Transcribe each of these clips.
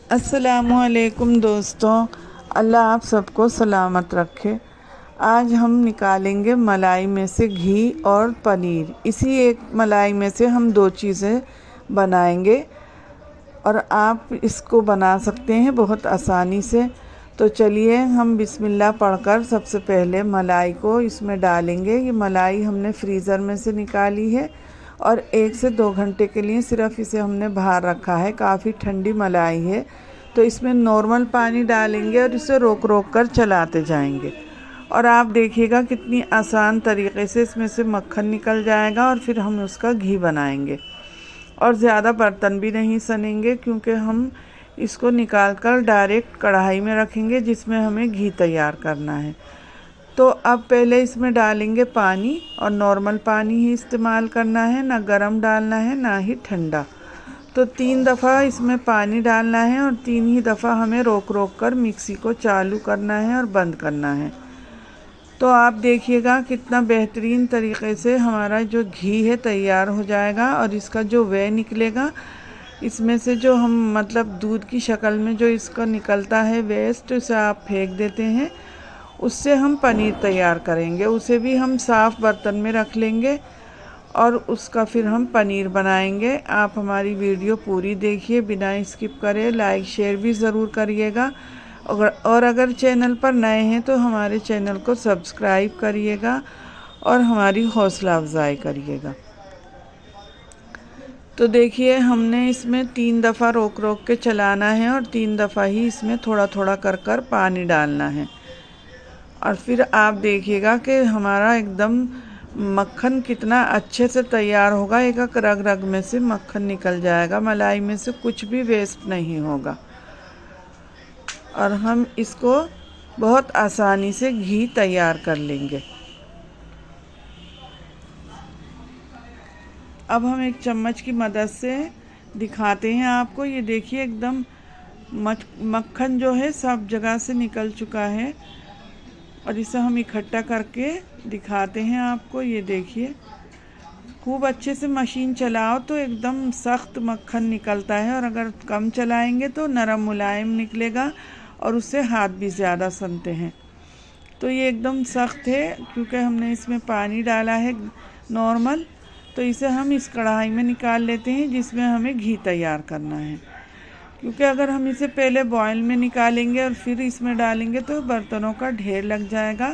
अस्सलामुअलैकुम दोस्तों, अल्लाह आप सबको सलामत रखे। आज हम निकालेंगे मलाई में से घी और पनीर। इसी एक मलाई में से हम दो चीज़ें बनाएंगे और आप इसको बना सकते हैं बहुत आसानी से। तो चलिए हम बिस्मिल्लाह पढ़कर सबसे पहले मलाई को इसमें डालेंगे। ये मलाई हमने फ्रीज़र में से निकाली है और 1 से 2 घंटे के लिए सिर्फ इसे हमने बाहर रखा है। काफ़ी ठंडी मलाई है, तो इसमें नॉर्मल पानी डालेंगे और इसे रोक रोक कर चलाते जाएंगे। और आप देखिएगा कितनी आसान तरीके से इसमें से मक्खन निकल जाएगा और फिर हम उसका घी बनाएंगे। और ज़्यादा बर्तन भी नहीं सनेंगे, क्योंकि हम इसको निकाल कर डायरेक्ट कढ़ाई में रखेंगे जिसमें हमें घी तैयार करना है। तो अब पहले इसमें डालेंगे पानी, और नॉर्मल पानी ही इस्तेमाल करना है, ना गरम डालना है ना ही ठंडा। तो 3 दफ़ा इसमें पानी डालना है और 3 ही दफ़ा हमें रोक रोक कर मिक्सी को चालू करना है और बंद करना है। तो आप देखिएगा कितना बेहतरीन तरीके से हमारा जो घी है तैयार हो जाएगा। और इसका जो वे निकलेगा, इसमें से जो हम मतलब दूध की शक्ल में जो इसका निकलता है वेस्ट, उसे आप फेंक देते हैं, उससे हम पनीर तैयार करेंगे। उसे भी हम साफ़ बर्तन में रख लेंगे और उसका फिर हम पनीर बनाएंगे। आप हमारी वीडियो पूरी देखिए, बिना स्किप करे। लाइक शेयर भी ज़रूर करिएगा। और अगर चैनल पर नए हैं तो हमारे चैनल को सब्सक्राइब करिएगा और हमारी हौसला अफजाई करिएगा। तो देखिए हमने इसमें 3 दफ़ा रोक रोक के चलाना है और 3 दफ़ा ही इसमें थोड़ा थोड़ा कर कर पानी डालना है। और फिर आप देखिएगा कि हमारा एकदम मक्खन कितना अच्छे से तैयार होगा। एक एक रग रग में से मक्खन निकल जाएगा, मलाई में से कुछ भी वेस्ट नहीं होगा। और हम इसको बहुत आसानी से घी तैयार कर लेंगे। अब हम एक चम्मच की मदद से दिखाते हैं आपको। ये देखिए एकदम मक्खन जो है सब जगह से निकल चुका है। और इसे हम इकट्ठा करके दिखाते हैं आपको। ये देखिए खूब अच्छे से मशीन चलाओ तो एकदम सख्त मक्खन निकलता है, और अगर कम चलाएंगे तो नरम मुलायम निकलेगा और उससे हाथ भी ज़्यादा सनते हैं। तो ये एकदम सख्त है क्योंकि हमने इसमें पानी डाला है नॉर्मल। तो इसे हम इस कढ़ाई में निकाल लेते हैं जिसमें हमें घी तैयार करना है, क्योंकि अगर हम इसे पहले बॉयल में निकालेंगे और फिर इसमें डालेंगे तो बर्तनों का ढेर लग जाएगा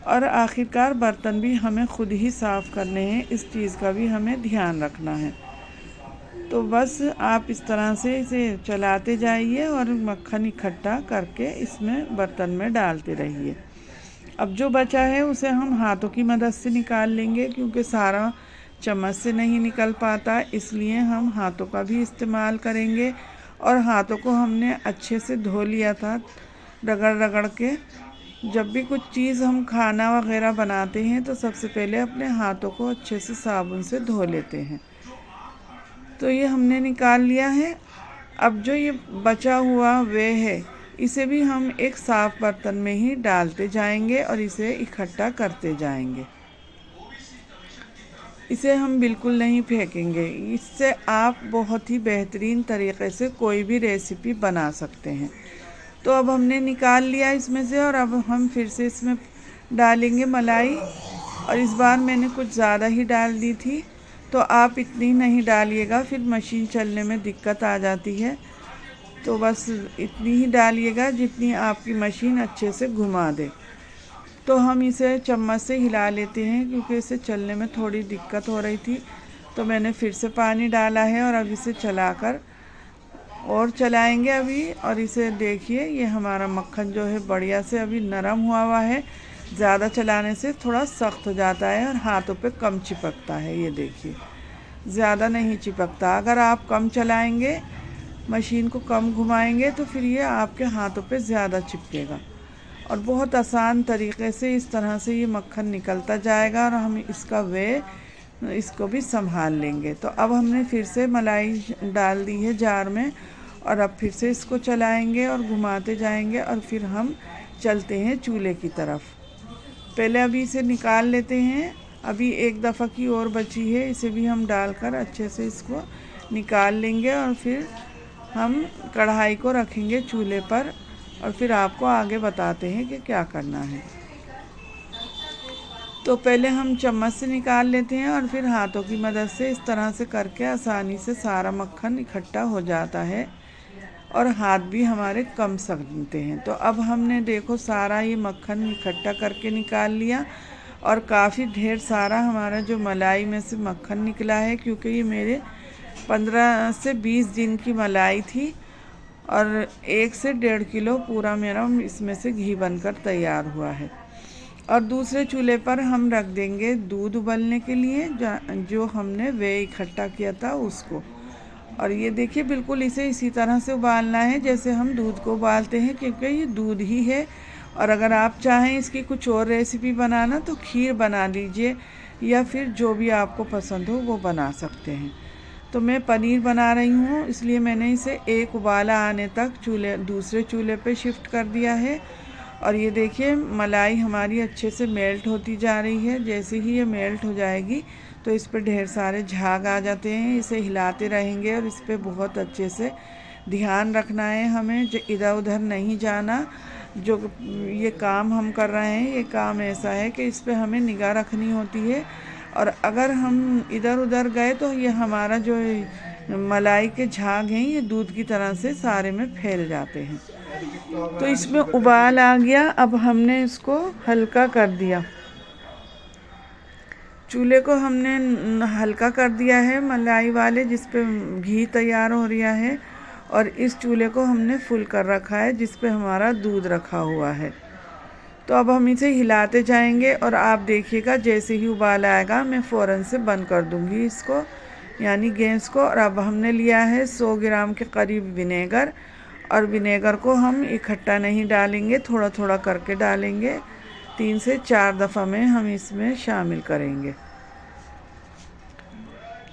और आखिरकार बर्तन भी हमें खुद ही साफ़ करने हैं। इस चीज़ का भी हमें ध्यान रखना है। तो बस आप इस तरह से इसे चलाते जाइए और मक्खन इकट्ठा करके इसमें बर्तन में डालते रहिए। अब जो बचा है उसे हम हाथों की मदद से निकाल लेंगे, क्योंकि सारा चम्मच से नहीं निकल पाता, इसलिए हम हाथों का भी इस्तेमाल करेंगे। और हाथों को हमने अच्छे से धो लिया था रगड़ रगड़ के। जब भी कुछ चीज़ हम खाना वगैरह बनाते हैं तो सबसे पहले अपने हाथों को अच्छे से साबुन से धो लेते हैं। तो ये हमने निकाल लिया है। अब जो ये बचा हुआ वे है, इसे भी हम एक साफ़ बर्तन में ही डालते जाएंगे और इसे इकट्ठा करते जाएंगे। इसे हम बिल्कुल नहीं फेंकेंगे। इससे आप बहुत ही बेहतरीन तरीके से कोई भी रेसिपी बना सकते हैं। तो अब हमने निकाल लिया इसमें से, और अब हम फिर से इसमें डालेंगे मलाई। और इस बार मैंने कुछ ज़्यादा ही डाल दी थी, तो आप इतनी नहीं डालिएगा, फिर मशीन चलने में दिक्कत आ जाती है। तो बस इतनी ही डालिएगा जितनी आपकी मशीन अच्छे से घुमा दे। तो हम इसे चम्मच से हिला लेते हैं, क्योंकि इसे चलने में थोड़ी दिक्कत हो रही थी। तो मैंने फिर से पानी डाला है और अब इसे चलाकर और चलाएंगे अभी। और इसे देखिए ये हमारा मक्खन जो है बढ़िया से अभी नरम हुआ है। ज़्यादा चलाने से थोड़ा सख्त हो जाता है और हाथों पे कम चिपकता है। ये देखिए ज़्यादा नहीं चिपकता। अगर आप कम चलाएंगे, मशीन को कम घुमाएंगे, तो फिर ये आपके हाथों पे ज़्यादा चिपकेगा। और बहुत आसान तरीके से इस तरह से ये मक्खन निकलता जाएगा और हम इसको भी संभाल लेंगे। तो अब हमने फिर से मलाई डाल दी है जार में, और अब फिर से इसको चलाएंगे और घुमाते जाएंगे। और फिर हम चलते हैं चूल्हे की तरफ। पहले अभी इसे निकाल लेते हैं। अभी एक दफ़ा की और बची है, इसे भी हम डालकर अच्छे से इसको निकाल लेंगे और फिर हम कढ़ाई को रखेंगे चूल्हे पर और फिर आपको आगे बताते हैं कि क्या करना है। तो पहले हम चम्मच से निकाल लेते हैं और फिर हाथों की मदद से इस तरह से करके आसानी से सारा मक्खन इकट्ठा हो जाता है और हाथ भी हमारे कम सकते हैं। तो अब हमने देखो सारा ये मक्खन इकट्ठा करके निकाल लिया और काफ़ी ढेर सारा हमारा जो मलाई में से मक्खन निकला है, क्योंकि ये मेरे 15 से 20 दिन की मलाई थी और 1 से 1.5 किलो पूरा मेरा इसमें से घी बनकर तैयार हुआ है। और दूसरे चूल्हे पर हम रख देंगे दूध उबलने के लिए, जो हमने वे इकट्ठा किया था उसको। और ये देखिए बिल्कुल इसे इसी तरह से उबालना है जैसे हम दूध को उबालते हैं, क्योंकि ये दूध ही है। और अगर आप चाहें इसकी कुछ और रेसिपी बनाना तो खीर बना लीजिए या फिर जो भी आपको पसंद हो वो बना सकते हैं। तो मैं पनीर बना रही हूँ, इसलिए मैंने इसे एक उबाला आने तक दूसरे चूल्हे पे शिफ्ट कर दिया है। और ये देखिए मलाई हमारी अच्छे से मेल्ट होती जा रही है। जैसे ही ये मेल्ट हो जाएगी तो इस पर ढेर सारे झाग आ जाते हैं। इसे हिलाते रहेंगे और इस पर बहुत अच्छे से ध्यान रखना है हमें, इधर उधर नहीं जाना। जो ये काम हम कर रहे हैं ये काम ऐसा है कि इस पर हमें निगाह रखनी होती है, और अगर हम इधर उधर गए तो ये हमारा जो मलाई के झाग हैं ये दूध की तरह से सारे में फैल जाते हैं। तो इसमें उबाल आ गया। अब हमने इसको हल्का कर दिया, चूल्हे को हमने हल्का कर दिया है मलाई वाले जिस पे घी तैयार हो रहा है, और इस चूल्हे को हमने फुल कर रखा है जिस पे हमारा दूध रखा हुआ है। तो अब हम इसे हिलाते जाएंगे और आप देखिएगा जैसे ही उबाल आएगा मैं फ़ौरन से बंद कर दूंगी इसको, यानी गैस को। और अब हमने लिया है 100 ग्राम के करीब विनेगर, और विनेगर को हम इकट्ठा नहीं डालेंगे, थोड़ा थोड़ा करके डालेंगे। 3 से 4 दफ़ा में हम इसमें शामिल करेंगे।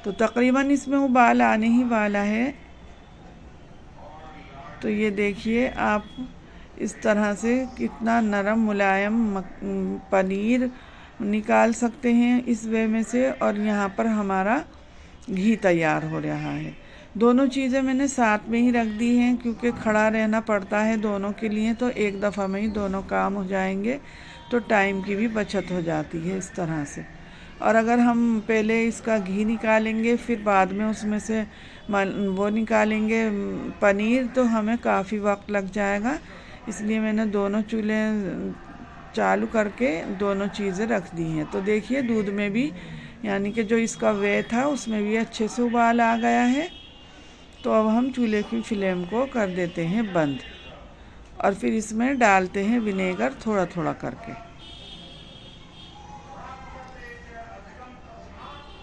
तो तकरीबन इसमें उबाल आने ही वाला है। तो ये देखिए आप इस तरह से कितना नरम मुलायम पनीर निकाल सकते हैं इस वे में से। और यहाँ पर हमारा घी तैयार हो रहा है। दोनों चीज़ें मैंने साथ में ही रख दी हैं क्योंकि खड़ा रहना पड़ता है दोनों के लिए, तो एक दफ़ा में ही दोनों काम हो जाएंगे, तो टाइम की भी बचत हो जाती है इस तरह से। और अगर हम पहले इसका घी निकालेंगे फिर बाद में उसमें से वो निकालेंगे पनीर, तो हमें काफ़ी वक्त लग जाएगा। इसलिए मैंने दोनों चूल्हे चालू करके दोनों चीज़ें रख दी हैं। तो देखिए दूध में भी, यानी कि जो इसका वे था उसमें भी अच्छे से उबाल आ गया है। तो अब हम चूल्हे की फ्लेम को कर देते हैं बंद, और फिर इसमें डालते हैं विनेगर थोड़ा थोड़ा करके।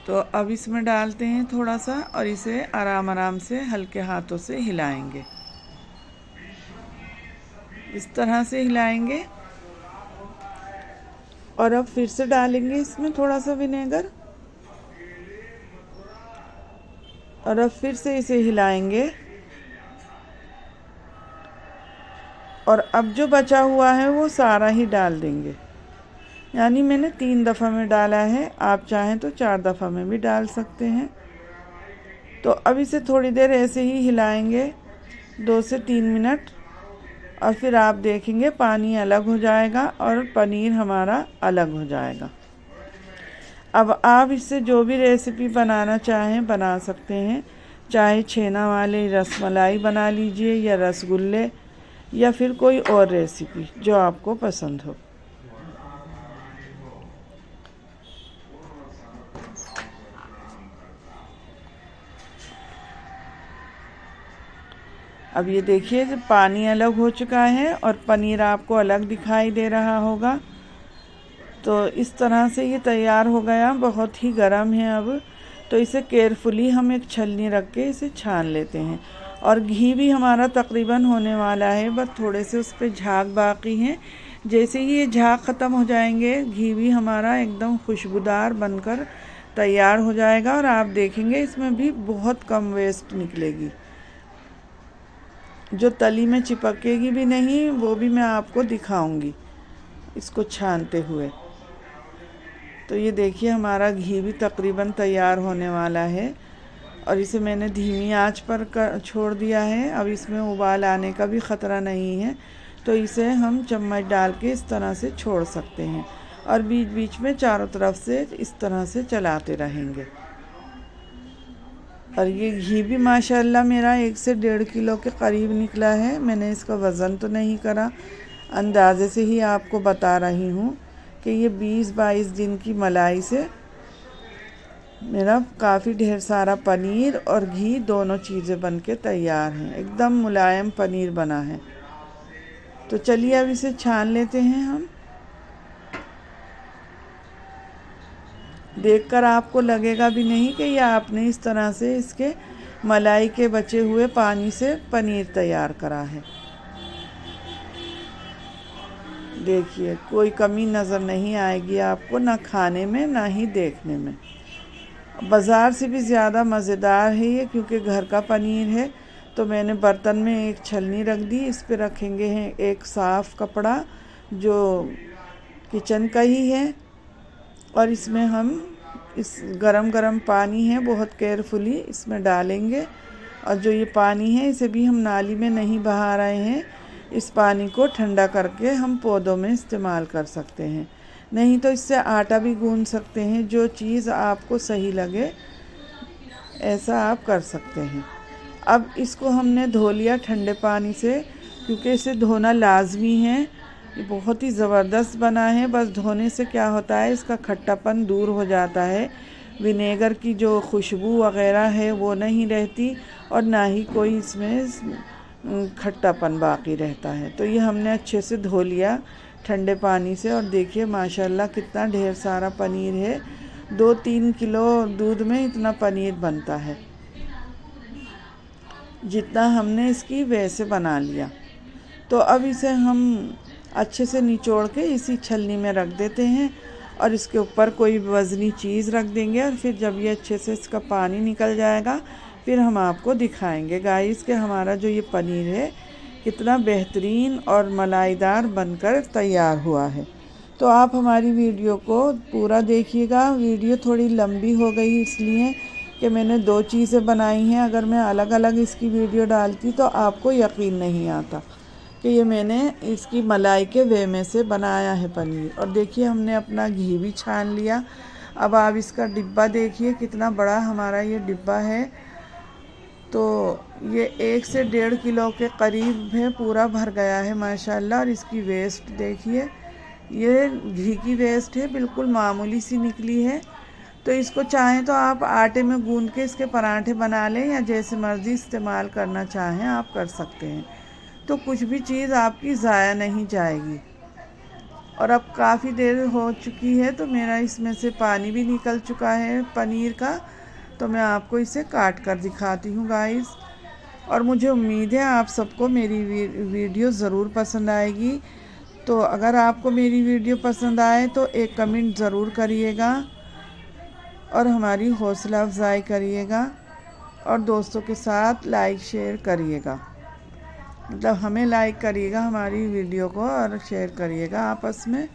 तो अब इसमें डालते हैं थोड़ा सा और इसे आराम आराम से हल्के हाथों से हिलाएंगे, इस तरह से हिलाएंगे। और अब फिर से डालेंगे इसमें थोड़ा सा विनेगर, और अब फिर से इसे हिलाएंगे। और अब जो बचा हुआ है वो सारा ही डाल देंगे, यानी मैंने 3 दफ़ा में डाला है, आप चाहें तो 4 दफ़ा में भी डाल सकते हैं। तो अब इसे थोड़ी देर ऐसे ही हिलाएंगे 2 से 3 मिनट, और फिर आप देखेंगे पानी अलग हो जाएगा और पनीर हमारा अलग हो जाएगा। अब आप इससे जो भी रेसिपी बनाना चाहें बना सकते हैं, चाहे छेना वाले रसमलाई बना लीजिए या रसगुल्ले या फिर कोई और रेसिपी जो आपको पसंद हो। अब ये देखिए जब पानी अलग हो चुका है और पनीर आपको अलग दिखाई दे रहा होगा, तो इस तरह से ये तैयार हो गया। बहुत ही गर्म है अब, तो इसे केयरफुली हम एक छलनी रख के इसे छान लेते हैं। और घी भी हमारा तकरीबन होने वाला है, बस थोड़े से उस पर झाग बाकी हैं। जैसे ही ये झाग ख़त्म हो जाएंगे घी भी हमारा एकदम खुशबूदार बनकर तैयार हो जाएगा। और आप देखेंगे इसमें भी बहुत कम वेस्ट निकलेगी, जो तली में चिपकेगी भी नहीं, वो भी मैं आपको दिखाऊंगी इसको छानते हुए। तो ये देखिए हमारा घी भी तकरीबन तैयार होने वाला है। और इसे मैंने धीमी आंच पर छोड़ दिया है। अब इसमें उबाल आने का भी ख़तरा नहीं है, तो इसे हम चम्मच डाल के इस तरह से छोड़ सकते हैं और बीच बीच में चारों तरफ से इस तरह से चलाते रहेंगे। और ये घी भी माशाल्लाह मेरा 1 से 1.5 किलो के करीब निकला है। मैंने इसका वज़न तो नहीं करा, अंदाज़े से ही आपको बता रही हूँ कि ये 20-22 दिन की मलाई से मेरा काफ़ी ढेर सारा पनीर और घी दोनों चीज़ें बन के तैयार हैं। एकदम मुलायम पनीर बना है। तो चलिए अब इसे छान लेते हैं हम। देखकर आपको लगेगा भी नहीं कि यह आपने इस तरह से इसके मलाई के बचे हुए पानी से पनीर तैयार करा है। देखिए, कोई कमी नज़र नहीं आएगी आपको, ना खाने में ना ही देखने में। बाज़ार से भी ज़्यादा मज़ेदार है ये, क्योंकि घर का पनीर है। तो मैंने बर्तन में एक छलनी रख दी, इस पे रखेंगे हैं एक साफ़ कपड़ा जो किचन का ही है, और इसमें हम इस गरम पानी है बहुत केयरफुली इसमें डालेंगे। और जो ये पानी है इसे भी हम नाली में नहीं बहा रहे हैं, इस पानी को ठंडा करके हम पौधों में इस्तेमाल कर सकते हैं, नहीं तो इससे आटा भी गूंद सकते हैं। जो चीज़ आपको सही लगे ऐसा आप कर सकते हैं। अब इसको हमने धो लिया ठंडे पानी से, क्योंकि इसे धोना लाजमी है। ये बहुत ही ज़बरदस्त बना है। बस धोने से क्या होता है, इसका खट्टापन दूर हो जाता है, विनेगर की जो खुशबू वग़ैरह है वो नहीं रहती, और ना ही कोई इसमें खट्टापन बाकी रहता है। तो ये हमने अच्छे से धो लिया ठंडे पानी से, और देखिए माशाल्लाह कितना ढेर सारा पनीर है। 2-3 किलो दूध में इतना पनीर बनता है, जितना हमने इसकी वैसे बना लिया। तो अब इसे हम अच्छे से निचोड़ के इसी छलनी में रख देते हैं, और इसके ऊपर कोई वज़नी चीज़ रख देंगे, और फिर जब ये अच्छे से इसका पानी निकल जाएगा फिर हम आपको दिखाएंगे गाइस कि हमारा जो ये पनीर है कितना बेहतरीन और मलाईदार बनकर तैयार हुआ है। तो आप हमारी वीडियो को पूरा देखिएगा। वीडियो थोड़ी लंबी हो गई इसलिए कि मैंने 2 चीज़ें बनाई हैं। अगर मैं अलग अलग इसकी वीडियो डालती तो आपको यकीन नहीं आता कि ये मैंने इसकी मलाई के वे में से बनाया है पनीर। और देखिए हमने अपना घी भी छान लिया। अब आप इसका डिब्बा देखिए कितना बड़ा हमारा ये डिब्बा है। तो ये 1 से 1.5 किलो के करीब है, पूरा भर गया है माशाल्लाह। और इसकी वेस्ट देखिए, ये घी की वेस्ट है, बिल्कुल मामूली सी निकली है। तो इसको चाहें तो आप आटे में गूंद के इसके पराठे बना लें, या जैसे मर्ज़ी इस्तेमाल करना चाहें आप कर सकते हैं। तो कुछ भी चीज़ आपकी ज़ाया नहीं जाएगी। और अब काफ़ी देर हो चुकी है, तो मेरा इसमें से पानी भी निकल चुका है पनीर का। तो मैं आपको इसे काट कर दिखाती हूँ गाइस। और मुझे उम्मीद है आप सबको मेरी वीडियो ज़रूर पसंद आएगी। तो अगर आपको मेरी वीडियो पसंद आए तो एक कमेंट ज़रूर करिएगा, और हमारी हौसला अफजाई करिएगा, और दोस्तों के साथ लाइक शेयर करिएगा। मतलब हमें लाइक करिएगा हमारी वीडियो को, और शेयर करिएगा आपस में।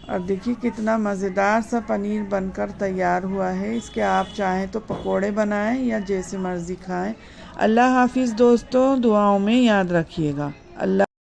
और देखिए कितना मज़ेदार सा पनीर बनकर तैयार हुआ है। इसके आप चाहें तो पकोड़े बनाएं या जैसे मर्ज़ी खाएं। अल्लाह हाफिज़ दोस्तों, दुआओं में याद रखिएगा। अल्लाह।